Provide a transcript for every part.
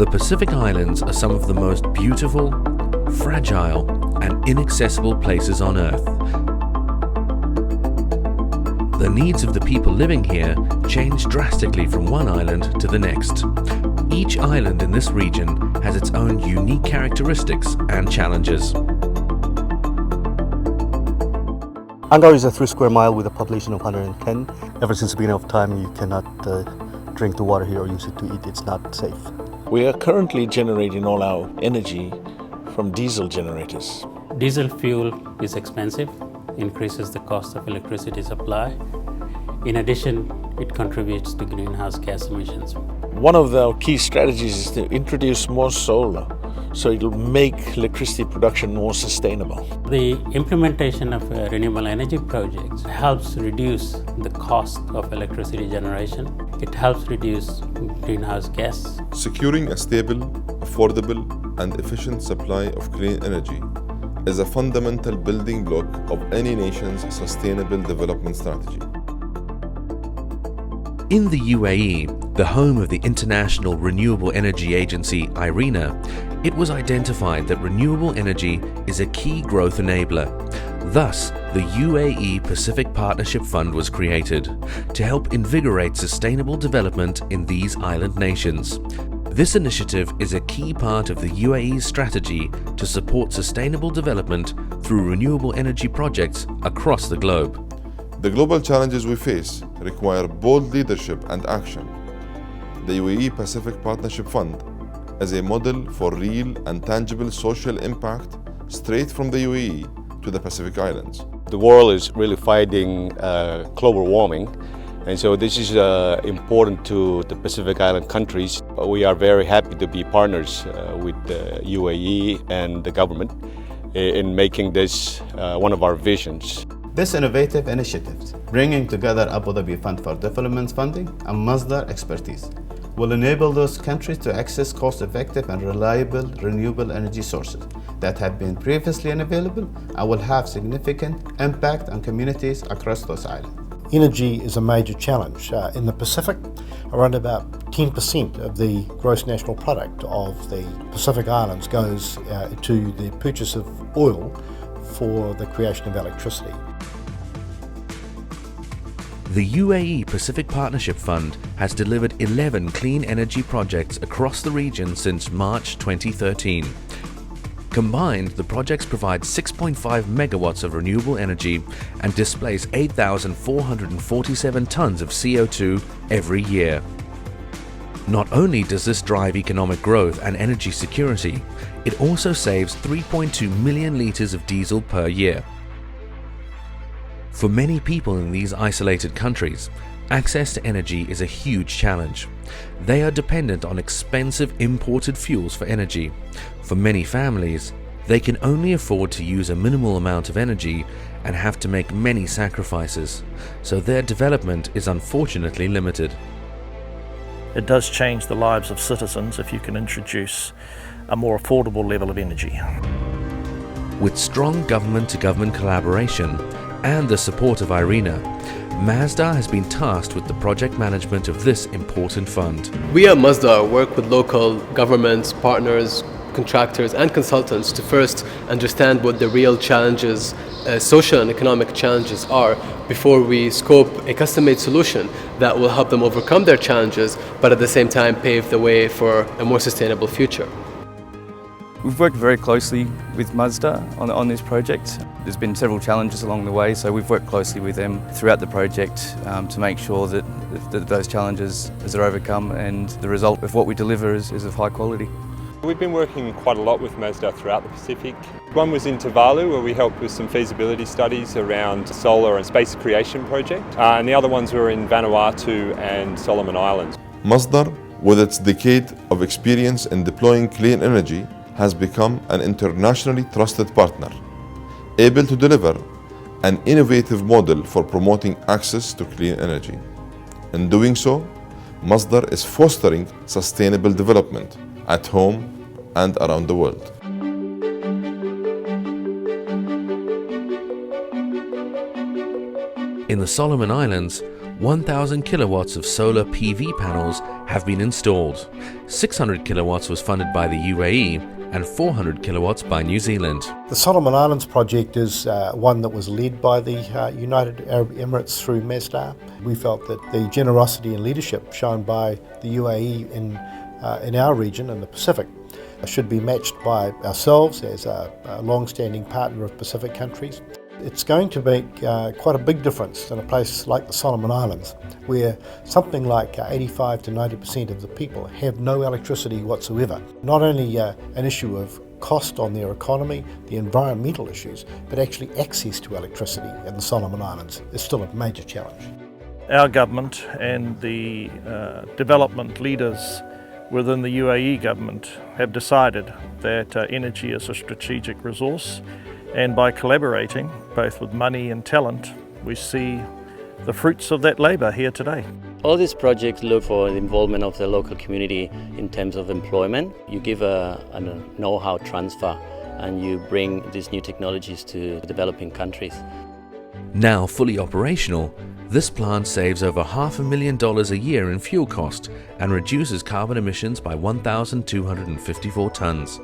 The Pacific Islands are some of the most beautiful, fragile, and inaccessible places on Earth. The needs of the people living here change drastically from one island to the next. Each island in this region has its own unique characteristics and challenges. Angkor is a 3 square mile with a population of 110. Ever since the beginning of time, you cannot drink the water here or use it to eat. It's not safe. We are currently generating all our energy from diesel generators. Diesel fuel is expensive, increases the cost of electricity supply. In addition, it contributes to greenhouse gas emissions. One of our key strategies is to introduce more solar, so it'll make electricity production more sustainable. The implementation of renewable energy projects helps reduce the cost of electricity generation. It helps reduce greenhouse gas. Securing a stable, affordable, and efficient supply of clean energy is a fundamental building block of any nation's sustainable development strategy. In the UAE, the home of the International Renewable Energy Agency, IRENA, it was identified that renewable energy is a key growth enabler. Thus, the UAE Pacific Partnership Fund was created to help invigorate sustainable development in these island nations. This initiative is a key part of the UAE's strategy to support sustainable development through renewable energy projects across the globe. The global challenges we face require bold leadership and action. The UAE Pacific Partnership Fund is a model for real and tangible social impact straight from the UAE to the Pacific Islands. The world is really fighting global warming, and so this is important to the Pacific Island countries. We are very happy to be partners with the UAE and the government in making this one of our visions. This innovative initiative, bringing together Abu Dhabi Fund for Development funding and Masdar expertise, will enable those countries to access cost-effective and reliable renewable energy sources that have been previously unavailable and will have significant impact on communities across those islands. Energy is a major challenge. In the Pacific, around about 10% of the gross national product of the Pacific Islands goes to the purchase of oil for the creation of electricity. The UAE Pacific Partnership Fund has delivered 11 clean energy projects across the region since March 2013. Combined, the projects provide 6.5 megawatts of renewable energy and displace 8,447 tons of CO2 every year. Not only does this drive economic growth and energy security, it also saves 3.2 million litres of diesel per year. For many people in these isolated countries, access to energy is a huge challenge. They are dependent on expensive imported fuels for energy. For many families, they can only afford to use a minimal amount of energy and have to make many sacrifices, so their development is unfortunately limited. It does change the lives of citizens if you can introduce a more affordable level of energy. With strong government-to-government collaboration and the support of IRENA, Masdar has been tasked with the project management of this important fund. We at Masdar work with local governments, partners, contractors and consultants to first understand what the real challenges, social and economic challenges are before we scope a custom-made solution that will help them overcome their challenges, but at the same time pave the way for a more sustainable future. We've worked very closely with Masdar on this project. There's been several challenges along the way, so we've worked closely with them throughout the project to make sure that those challenges are overcome and the result of what we deliver is of high quality. We've been working quite a lot with Masdar throughout the Pacific. One was in Tuvalu, where we helped with some feasibility studies around solar and space creation project, and the other ones were in Vanuatu and Solomon Islands. Masdar, with its decade of experience in deploying clean energy, has become an internationally trusted partner, able to deliver an innovative model for promoting access to clean energy. In doing so, Masdar is fostering sustainable development at home and around the world. In the Solomon Islands, 1,000 kilowatts of solar PV panels have been installed. 600 kilowatts was funded by the UAE and 400 kilowatts by New Zealand. The Solomon Islands project is one that was led by the United Arab Emirates through Masdar. We felt that the generosity and leadership shown by the UAE in our region, in the Pacific, should be matched by ourselves as a long-standing partner of Pacific countries. It's going to make quite a big difference in a place like the Solomon Islands, where something like 85 to 90% of the people have no electricity whatsoever. Not only an issue of cost on their economy, the environmental issues, but actually access to electricity in the Solomon Islands is still a major challenge. Our government and the development leaders within the UAE government have decided that energy is a strategic resource, and by collaborating both with money and talent, we see the fruits of that labour here today. All these projects look for the involvement of the local community in terms of employment. You give a know-how transfer and you bring these new technologies to developing countries. Now fully operational, this plant saves over $500,000 a year in fuel cost and reduces carbon emissions by 1,254 tonnes.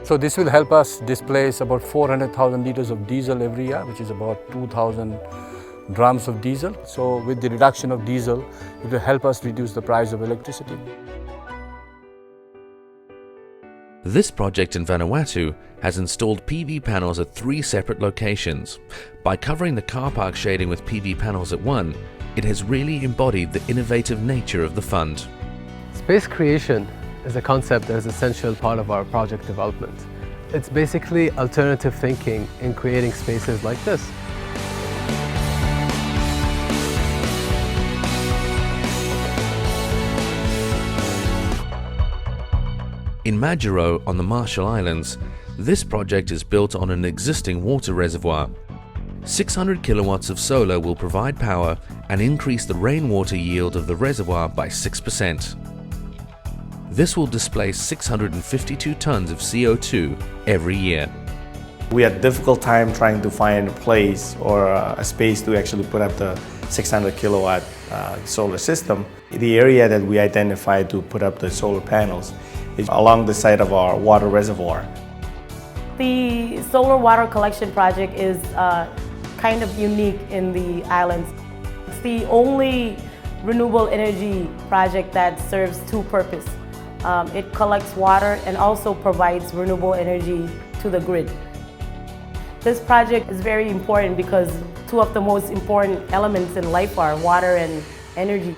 So this will help us displace about 400,000 litres of diesel every year, which is about 2,000 drums of diesel. So with the reduction of diesel, it will help us reduce the price of electricity. This project in Vanuatu has installed PV panels at 3 separate locations. By covering the car park shading with PV panels at one, it has really embodied the innovative nature of the fund. Space creation is a concept that is an essential part of our project development. It's basically alternative thinking in creating spaces like this. In Majuro on the Marshall Islands, this project is built on an existing water reservoir. 600 kilowatts of solar will provide power and increase the rainwater yield of the reservoir by 6%. This will displace 652 tons of CO2 every year. We had a difficult time trying to find a place or a space to actually put up the 600 kilowatt solar system. The area that we identified to put up the solar panels is along the side of our water reservoir. The solar water collection project is kind of unique in the islands. It's the only renewable energy project that serves two purposes. It collects water and also provides renewable energy to the grid. This project is very important because two of the most important elements in life are water and energy.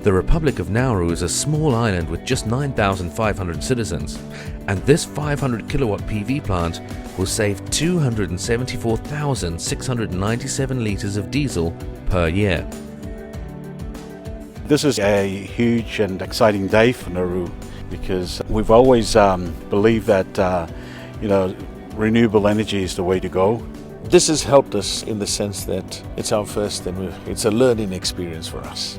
The Republic of Nauru is a small island with just 9,500 citizens, and this 500 kilowatt PV plant will save 274,697 litres of diesel per year. This is a huge and exciting day for Nauru because we've always believed that renewable energy is the way to go. This has helped us in the sense that it's our first and it's a learning experience for us.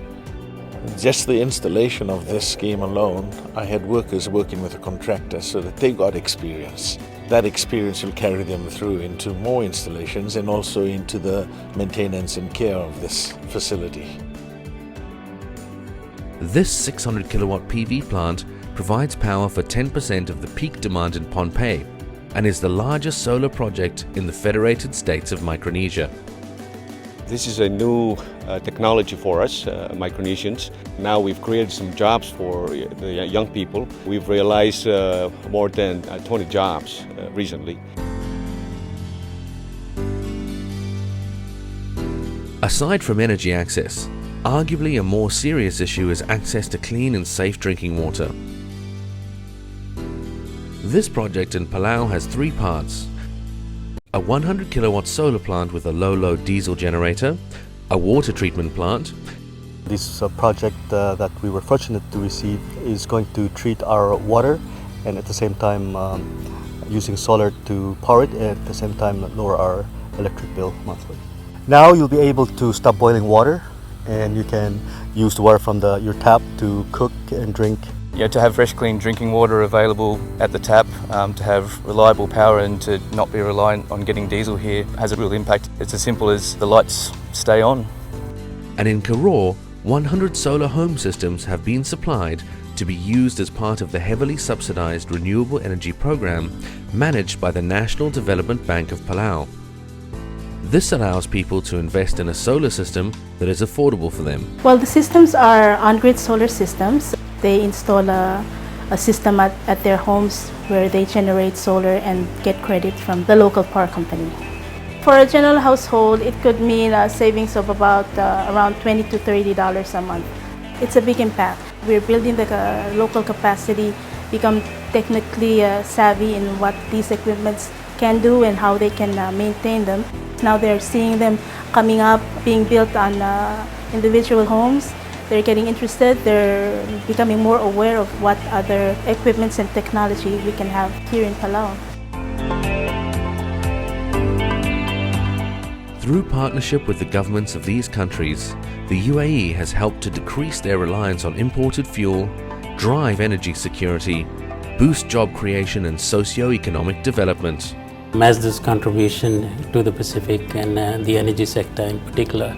Just the installation of this scheme alone, I had workers working with a contractor so that they got experience. That experience will carry them through into more installations and also into the maintenance and care of this facility. This 600 kilowatt PV plant provides power for 10% of the peak demand in Pohnpei and is the largest solar project in the Federated States of Micronesia. This is a new technology for us, Micronesians. Now we've created some jobs for the young people. We've realized more than 20 jobs recently. Aside from energy access, arguably a more serious issue is access to clean and safe drinking water. This project in Palau has 3 parts. A 100 kilowatt solar plant with a low-load diesel generator, a water treatment plant. This project that we were fortunate to receive is going to treat our water and at the same time using solar to power it and at the same time lower our electric bill monthly. Now you'll be able to stop boiling water and you can use the water from your tap to cook and drink. To have fresh, clean drinking water available at the tap, to have reliable power and to not be reliant on getting diesel here has a real impact. It's as simple as the lights stay on. And in Karor, 100 solar home systems have been supplied to be used as part of the heavily subsidized renewable energy program managed by the National Development Bank of Palau. This allows people to invest in a solar system that is affordable for them. Well, the systems are on-grid solar systems. They install a system at their homes where they generate solar and get credit from the local power company. For a general household, it could mean a savings of about around $20 to $30 a month. It's a big impact. We're building the local capacity, become technically savvy in what these equipments can do and how they can maintain them. Now they're seeing them coming up, being built on individual homes. They're getting interested, they're becoming more aware of what other equipments and technology we can have here in Palau. Through partnership with the governments of these countries, the UAE has helped to decrease their reliance on imported fuel, drive energy security, boost job creation and socio-economic development. Mazda's contribution to the Pacific and the energy sector in particular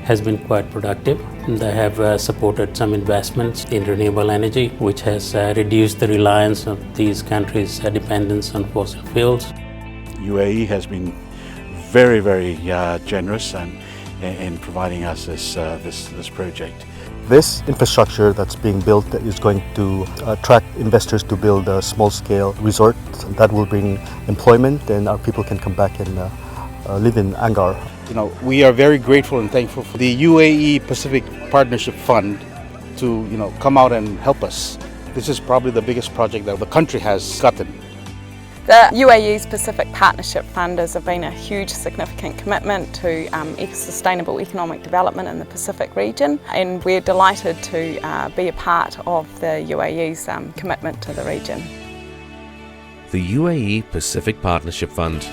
has been quite productive. They have supported some investments in renewable energy, which has reduced the reliance of these countries' dependence on fossil fuels. UAE has been very, very generous in providing us this project. This infrastructure that's being built is going to attract investors to build a small-scale resort that will bring employment, and our people can come back and live in Angar. We are very grateful and thankful for the UAE Pacific Partnership Fund to come out and help us. This is probably the biggest project that the country has gotten. The UAE's Pacific Partnership Fund has been a huge significant commitment to sustainable economic development in the Pacific region, and we're delighted to be a part of the UAE's commitment to the region. The UAE Pacific Partnership Fund.